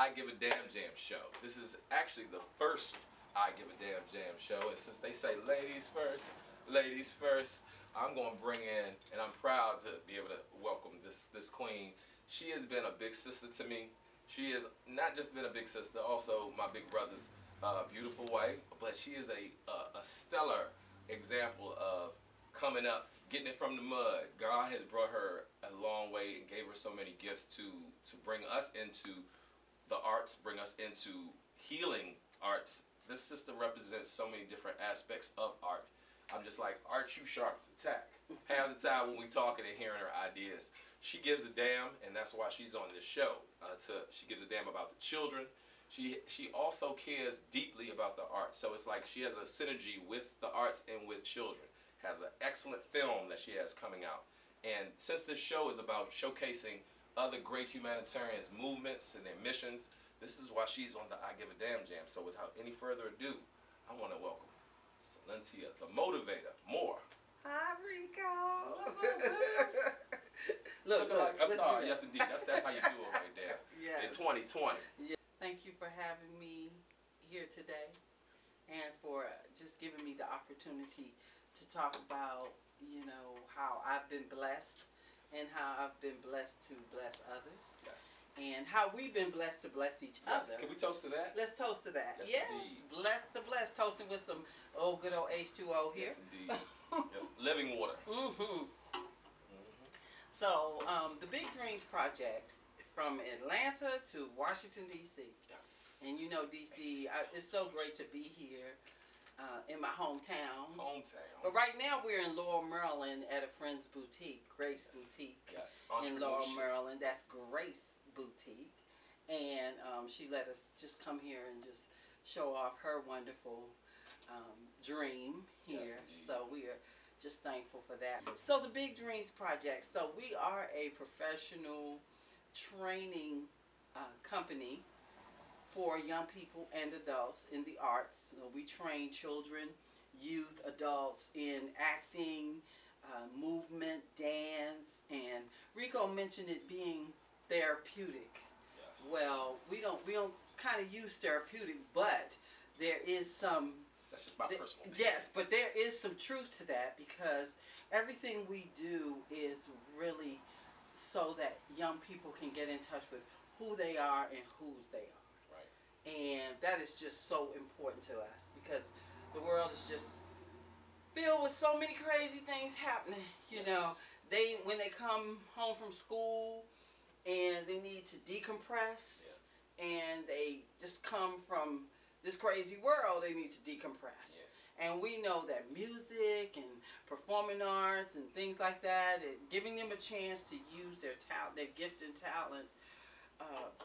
I Give a Damn Jam show. This is actually the first I Give a Damn Jam show, and since they say ladies first, I'm going to bring in, and I'm proud to be able to welcome this queen. She has been a big sister to me. She has not just been a big sister, also my big brother's beautiful wife, but she is a stellar example of coming up, getting it from the mud. God has brought her a long way and gave her so many gifts to bring us into the arts, bring us into healing arts. This sister represents so many different aspects of art. I'm just like, art you sharp as a tack. Half the time when we talking and hearing her ideas, she gives a damn, and that's why she's on this show. She gives a damn about the children. She also cares deeply about the arts. So it's like she has a synergy with the arts and with children. Has an excellent film that she has coming out. And since this show is about showcasing other great humanitarians' movements and their missions, this is why she's on the I Give a Damn Jam. So without any further ado, I want to welcome Selentia, the Motivator. More. Hi, Rico. Look, I'm sorry. Yes, indeed. That's how you do it right there. Yes. In 2020. Yeah. Thank you for having me here today, and for just giving me the opportunity to talk about, you know, how I've been blessed and how I've been blessed to bless others. Yes. And how we've been blessed to bless each other. Can we toast to that? Let's toast to that. Yes, yes. Indeed. Blessed to bless. Toasting with some good old H2O here. Yes, indeed. Yes. Living water. So, the Big Dreams Project, from Atlanta to Washington, D.C. Yes. And you know, D.C., it's so great to be here in my hometown. But right now we're in Laurel, Maryland at a friend's boutique, Grace Boutique. Yes. In Laurel, Maryland. That's Grace Boutique. And she let us just come here and just show off her wonderful dream here. Yes, so we are just thankful for that. So the Big Dreams Project. So we are a professional training company for young people and adults in the arts. We train children, youth, adults in acting, movement, dance, and Rico mentioned it being therapeutic. Yes. Well, we don't kind of use therapeutic, but there is some. That's just my personal. Yes, but there is some truth to that, because everything we do is really so that young people can get in touch with who they are and whose they are. Right. And that is just so important to us, because the world is just filled with so many crazy things happening. You know, when they come home from school and they need to decompress, and they just come from this crazy world, they need to decompress. Yeah. And we know that music and performing arts and things like that, giving them a chance to use their talent, their gifts and talents,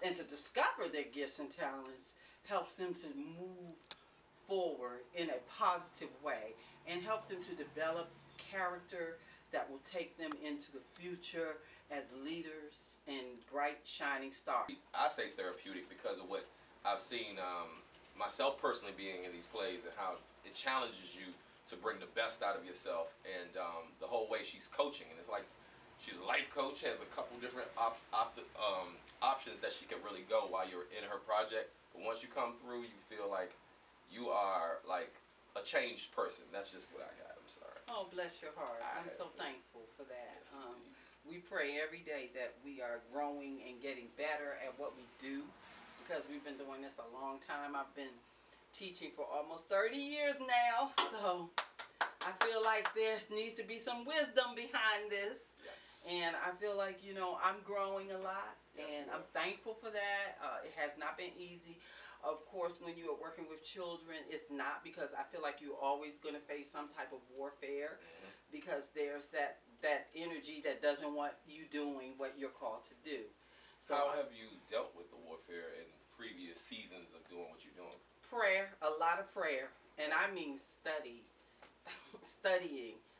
and to discover their gifts and talents, helps them to move forward in a positive way and help them to develop character that will take them into the future as leaders and bright, shining stars. I say therapeutic because of what I've seen myself personally being in these plays, and how it challenges you to bring the best out of yourself, and the whole way she's coaching, and it's like she's a life coach, has a couple different options that she can really go while you're in her project, but once you come through, you feel like you are like a changed person. That's just what I got. I'm sorry. Oh, bless your heart. I'm so thankful for that. Yes, we pray every day that we are growing and getting better at what we do, because we've been doing this a long time. I've been teaching for almost 30 years now, so I feel like there needs to be some wisdom behind this. Yes. And I feel like, you know, I'm growing a lot, and I'm thankful for that. It has not been easy. Of course, when you are working with children, it's not, because I feel like you're always going to face some type of warfare, because there's that energy that doesn't want you doing what you're called to do. So how have you dealt with the warfare in previous seasons of doing what you're doing? Prayer, a lot of prayer, and I mean studying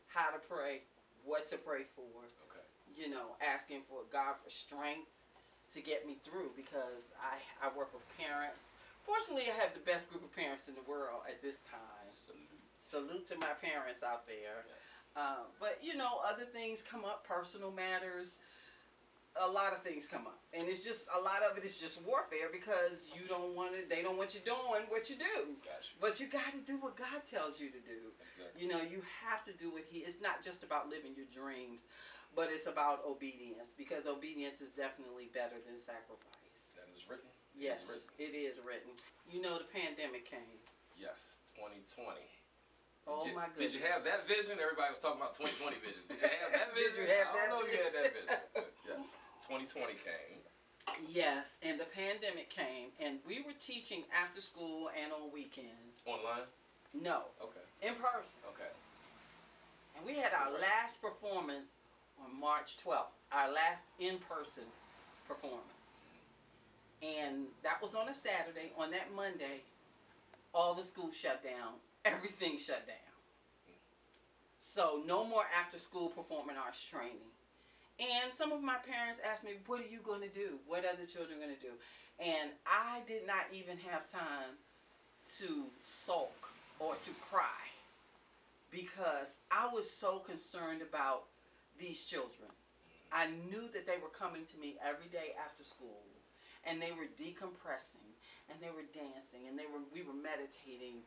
how to pray, what to pray for. Okay. You know, asking for God for strength to get me through, because I work with parents. Fortunately, I have the best group of parents in the world at this time. Salute to my parents out there. Yes. But you know, other things come up, personal matters. a lot of things come up, and it's just a lot of it is just warfare because you don't want it. They don't want you doing what you do. Gotcha. But you got to do what God tells you to do. Exactly. You know, you have to do what It's not just about living your dreams, but it's about obedience, because obedience is definitely better than sacrifice. That is written. Yes, it is written. You know, the pandemic came. Yes, 2020. My goodness. Did you have that vision? Everybody was talking about 2020 vision. Did you have that vision? Did you have I don't know if you had that vision? vision. But yes, 2020 came. Yes, and the pandemic came, and we were teaching after school and on weekends. Online? No. Okay. In person. Okay. And we had our last performance on March 12th, our last in-person performance. And that was on a Saturday. On that Monday, all the schools shut down. Everything shut down. So no more after-school performing arts training. And some of my parents asked me, what are you going to do? What are the children going to do? And I did not even have time to sulk or to cry, because I was so concerned about these children. I knew that they were coming to me every day after school, and they were decompressing, and they were dancing, and we were meditating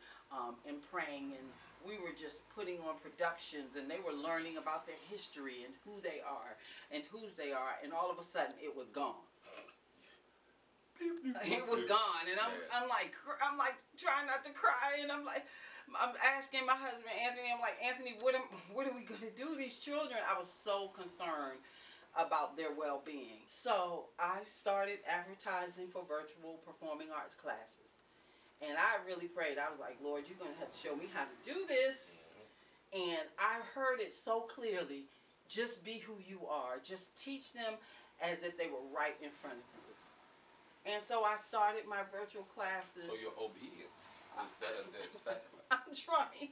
and praying, and we were just putting on productions, and they were learning about their history and who they are and whose they are, and all of a sudden it was gone. It was gone, and I'm like trying not to cry, and I'm asking my husband Anthony, I'm like, Anthony, what are we gonna do? These children, I was so concerned about their well-being. So I started advertising for virtual performing arts classes. And I really prayed. I was like, Lord, you're going to have to show me how to do this. And I heard it so clearly. Just be who you are. Just teach them as if they were right in front of you. And so I started my virtual classes. So your obedience is better than sacrifice. I'm trying.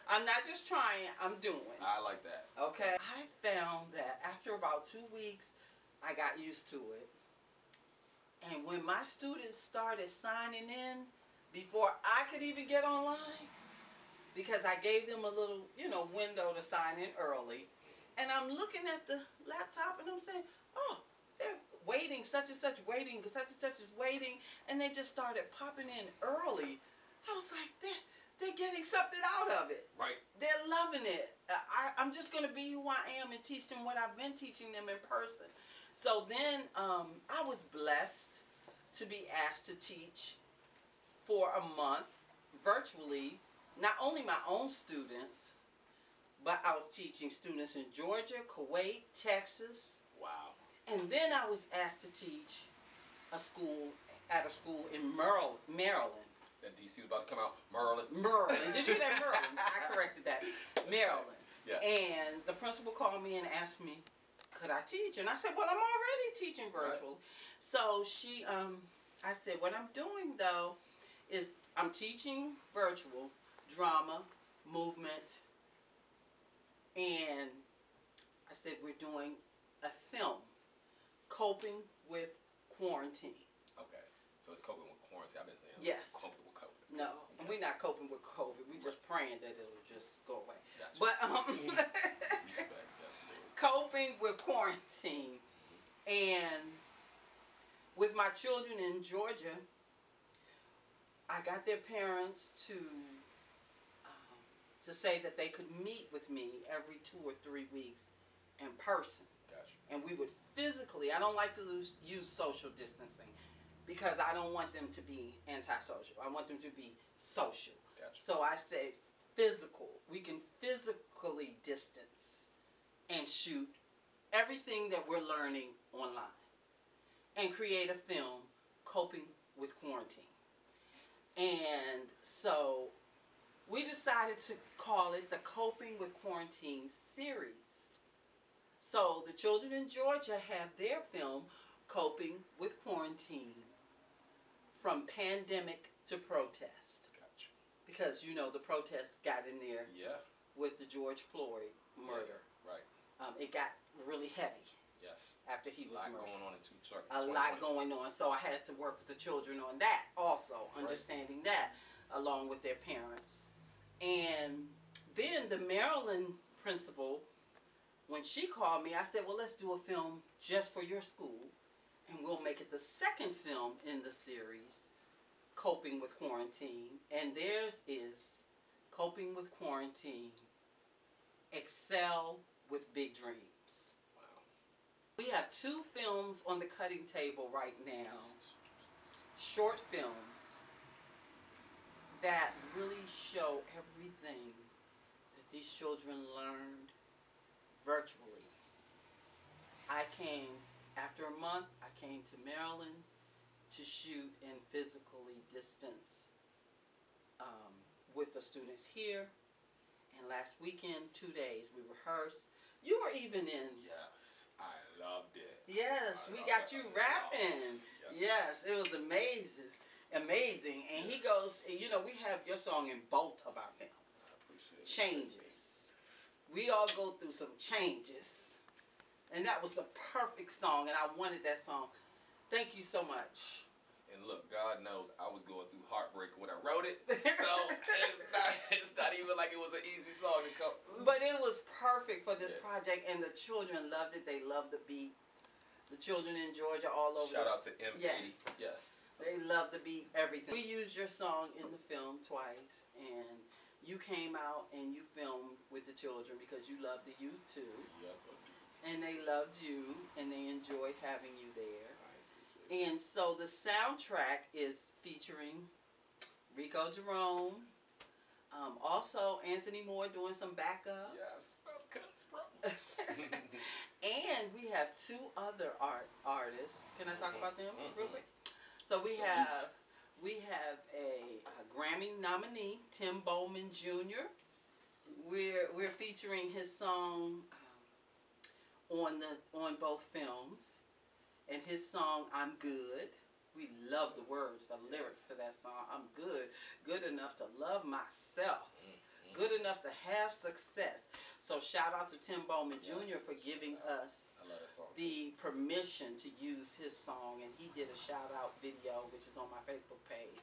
I'm not just trying. I'm doing. I like that. Okay. I found that after about 2 weeks, I got used to it. And when my students started signing in before I could even get online, because I gave them a little, window to sign in early, and I'm looking at the laptop and I'm saying, oh, they're waiting, such and such waiting, such and such is waiting, and they just started popping in early. I was like, they're getting something out of it. Right. They're loving it. I'm just going to be who I am and teach them what I've been teaching them in person. So then I was blessed to be asked to teach for a month virtually, not only my own students, but I was teaching students in Georgia, Kuwait, Texas. Wow. And then I was asked to teach at a school in Maryland. That DC was about to come out. Maryland. Did you hear that? Maryland. I corrected that. Maryland. Yeah. And the principal called me and asked me, could I teach? And I said, well, I'm already teaching virtual. Right. So I said, what I'm doing though is I'm teaching virtual drama, movement, and I said we're doing a film, coping with quarantine. Okay. So it's coping with quarantine. I've been saying yes. Coping with COVID. No, okay. We're not coping with COVID. We're just praying that it'll just go away. Gotcha. But respect. Coping with quarantine. And with my children in Georgia, I got their parents to say that they could meet with me every 2 or 3 weeks in person. Gotcha. And we would physically, I don't like to use social distancing because I don't want them to be antisocial. I want them to be social. Gotcha. So I say physical. We can physically distance and shoot everything that we're learning online and create a film coping with quarantine. And so we decided to call it the Coping with Quarantine series. So the children in Georgia have their film Coping with Quarantine, from pandemic to protest. Gotcha. Because the protests got in there. Yeah. With the George Floyd murder. Yes. Right. It got really heavy. Yes. After he was murdered. A lot going on in 2020. A lot going on. So I had to work with the children on that also, understanding that, along with their parents. And then the Maryland principal when she called me, I said, well, let's do a film just for your school, and we'll make it the second film in the series, Coping with Quarantine. And theirs is Coping with Quarantine, Excel with Big Dreams. Wow. We have 2 films on the cutting table right now, short films that really show everything that these children learned virtually. I came, after a month, I came to Maryland to shoot and physically distance with the students here. And last weekend, 2 days, we rehearsed. You were even in. Yes, I loved it. Yes, we got you rapping. Yes, it was amazing. Amazing. And he goes, you know, we have your song in both of our films. I appreciate it. Changes. We all go through some changes. And that was the perfect song, and I wanted that song. Thank you so much. And look, God knows I was going through heartbreak when I wrote it. So it's not even like it was an easy song to come. But it was perfect for this project, and the children loved it. They loved the beat. The children in Georgia all over. Shout out to Mz. Yes. Yes. They love the beat, everything. We used your song in the film twice, and you came out and you filmed with the children because you love the youth too. Yes, I do. And they loved you, and they enjoyed having you there. I appreciate it. And so the soundtrack is featuring Rico Jerome, also Anthony Moore doing some backup. Yes, bro. And we have 2 other artists. Can I talk about them real quick? So we Salute. have a Grammy nominee, Tim Bowman Jr. We're featuring his song on both films, and his song "I'm Good." We love the words, the lyrics to that song. I'm good enough to love myself, good enough to have success. So shout out to Tim Bowman Jr. for giving us I love that song the permission to use his song, and he did a shout out video, which is on my Facebook page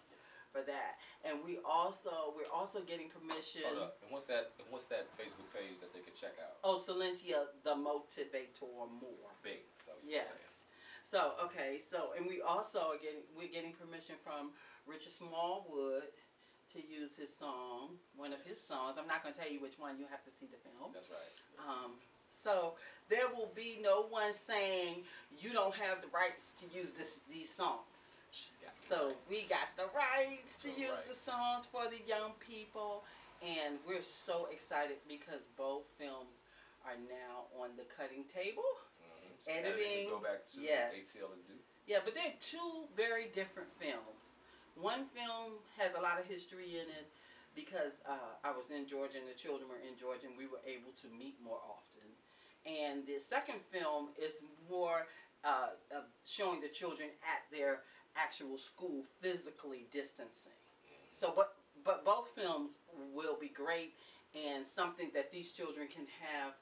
for that. And we're also getting permission. Hold up. And what's that Facebook page that they could check out? Oh, Selentia, the Motivator more. Big. So you're saying. Yes. So okay. So and we're getting permission from Richard Smallwood to use his song, one of his songs. I'm not going to tell you which one. You have to see the film. That's right. So there will be no one saying you don't have the rights to use these songs. So we got the rights to use the songs for the young people, and we're so excited because both films are now on the cutting table. So Editing. Go back to Yes. ATL and do. Yeah, but they're 2 very different films. One film has a lot of history in it because I was in Georgia and the children were in Georgia, and we were able to meet more often. And the second film is more showing the children at their actual school physically distancing. So, but both films will be great and something that these children can have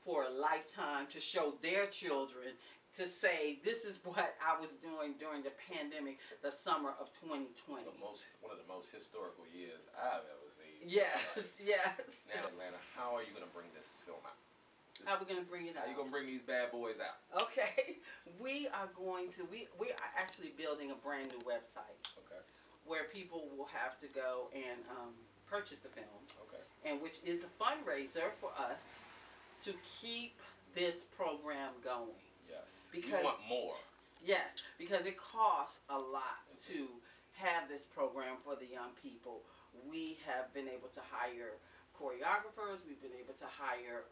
for a lifetime to show their children, to say this is what I was doing during the pandemic, the summer of 2020. One of the most historical years I've ever seen. Yes, yes. Now, Atlanta, how are you going to bring this film out? How are we going to bring it out? How are you going to bring these bad boys out? Okay, we are actually building a brand new website. Okay. Where people will have to go and purchase the film. Okay. And which is a fundraiser for us to keep this program going. Yes. Because you want more. Yes, because it costs a lot to have this program for the young people. We have been able to hire choreographers. We've been able to hire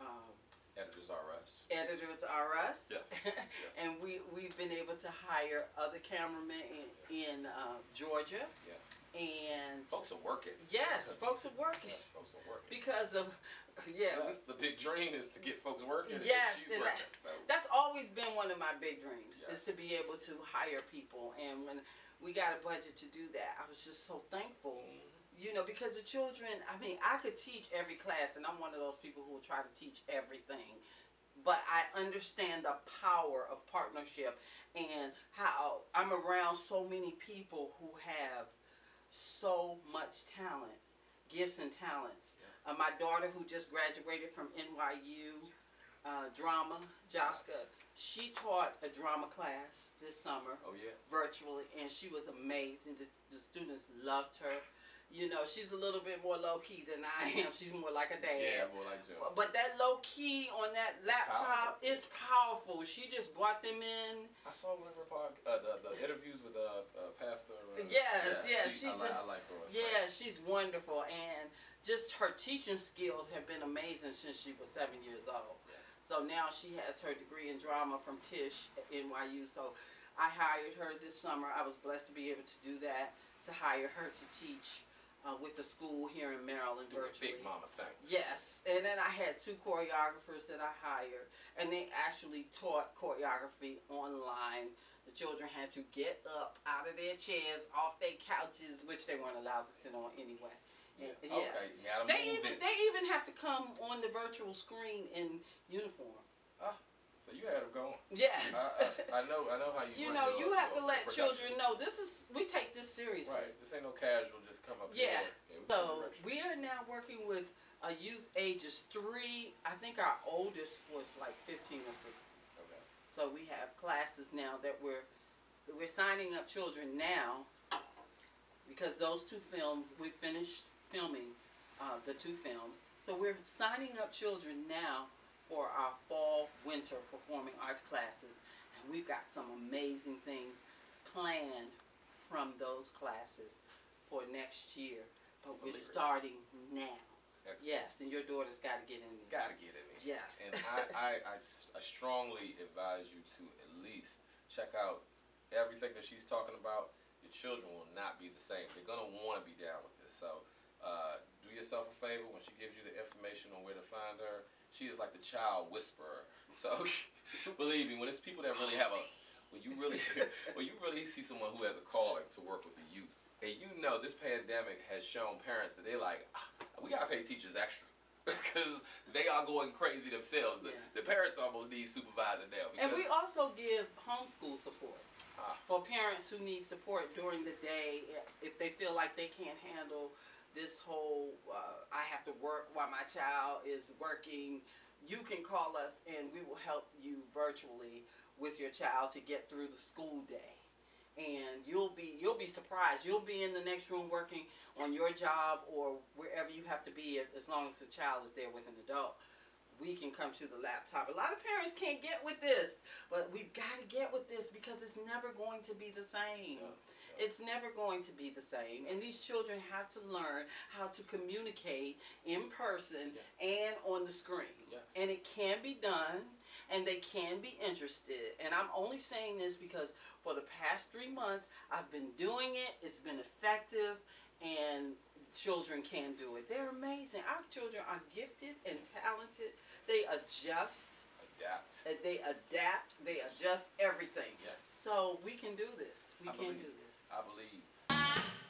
Editors are us. Editors are us. Yes. Yes. And we've been able to hire other cameramen in Georgia. Yeah. And folks are working. Yes, folks are working. Yes, folks are working. Because of, Yes, the big dream is to get folks working. Yes, and working, so. That's always been one of my big dreams, Yes. is to be able to hire people. And when we got a budget to do that, I was just so thankful. You know, because the children, I mean, I could teach every class, and I'm one of those people who will try to teach everything. But I understand the power of partnership and how I'm around so many people who have so much talent, gifts and talents. Yes. My daughter, who just graduated from NYU, drama, Joska. She taught a drama class this summer. Oh yeah. Virtually, and she was amazing. The students loved her. You know, she's a little bit more low key than I am. She's more like a dad. Yeah, more like Joe. But that low key on that laptop is powerful. She just brought them in. I saw one of her the interviews with Pastor. Yes, she's I like her. Yeah, she's wonderful, and just her teaching skills have been amazing since she was 7 years old. Yes. So now she has her degree in drama from Tisch at NYU. So I hired her this summer. I was blessed to be able to do that, to hire her to teach with the school here in Maryland virtually. Big mama, thanks. Yes, and then I had 2 choreographers that I hired, and they actually taught choreography online. The children had to get up out of their chairs, off their couches, which they weren't allowed to sit on anyway. Yeah. Yeah. Okay, you gotta move it. They even have to come on the virtual screen in uniform. So you had them going. Yes. I know how you. You know, you have to let children know we take this seriously. Right. This ain't no casual. Just come up. Yeah. Here. So we are now working with youth ages 3. I think our oldest was like 15 or 16. Okay. So we have classes now that we're signing up children now, because those 2 films we finished filming the 2 films. So we're signing up children now for our fall winter performing arts classes, and we've got some amazing things planned from those classes for next year, but we're starting now. Excellent. Yes, and your daughter's got to get in there. Got to get in there. Yes. And I strongly advise you to at least check out everything that she's talking about. Your children will not be the same. They're going to want to be down with this. So do yourself a favor when she gives you the information on where to find her. She is like the child whisperer. So believe me, when it's people that really have when you really see someone who has a calling to work with the youth, and you know this pandemic has shown parents that they're like, we gotta pay teachers extra because they are going crazy themselves. The parents almost need supervising now. And we also give homeschool support for parents who need support during the day if they feel like they can't handle this whole I have to work while my child is working. You can call us and we will help you virtually with your child to get through the school day. And you'll be surprised. You'll be in the next room working on your job or wherever you have to be, as long as the child is there with an adult. We can come to the laptop. A lot of parents can't get with this, but we've got to get with this because it's never going to be the same. It's never going to be the same. And these children have to learn how to communicate in person and on the screen. Yes. And it can be done, and they can be interested. And I'm only saying this because for the past 3 months, I've been doing it. It's been effective, and children can do it. They're amazing. Our children are gifted and talented. They adjust. They adapt. They adjust everything. Yes. So we can do this. We can do this. I believe.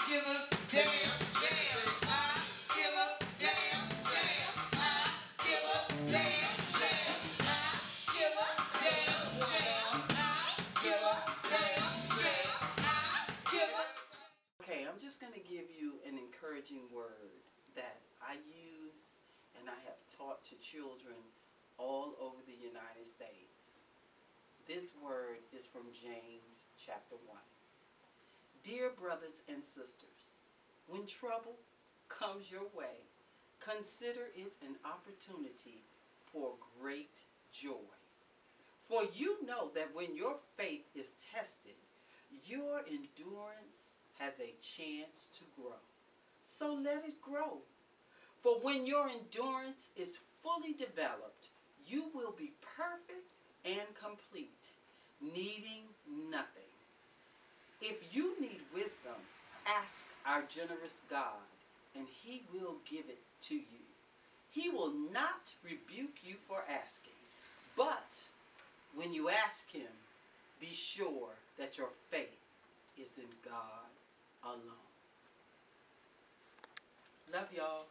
Give a damn, damn. I give a damn, damn. I give a damn, damn. I give a damn, damn. I give a damn, damn. I give a. Okay, I'm just going to give you an encouraging word that I use and I have taught to children all over the United States. This word is from James chapter 1. Dear brothers and sisters, when trouble comes your way, consider it an opportunity for great joy. For you know that when your faith is tested, your endurance has a chance to grow. So let it grow. For when your endurance is fully developed, you will be perfect and complete, needing nothing. If you need wisdom, ask our generous God, and He will give it to you. He will not rebuke you for asking, but when you ask Him, be sure that your faith is in God alone. Love y'all.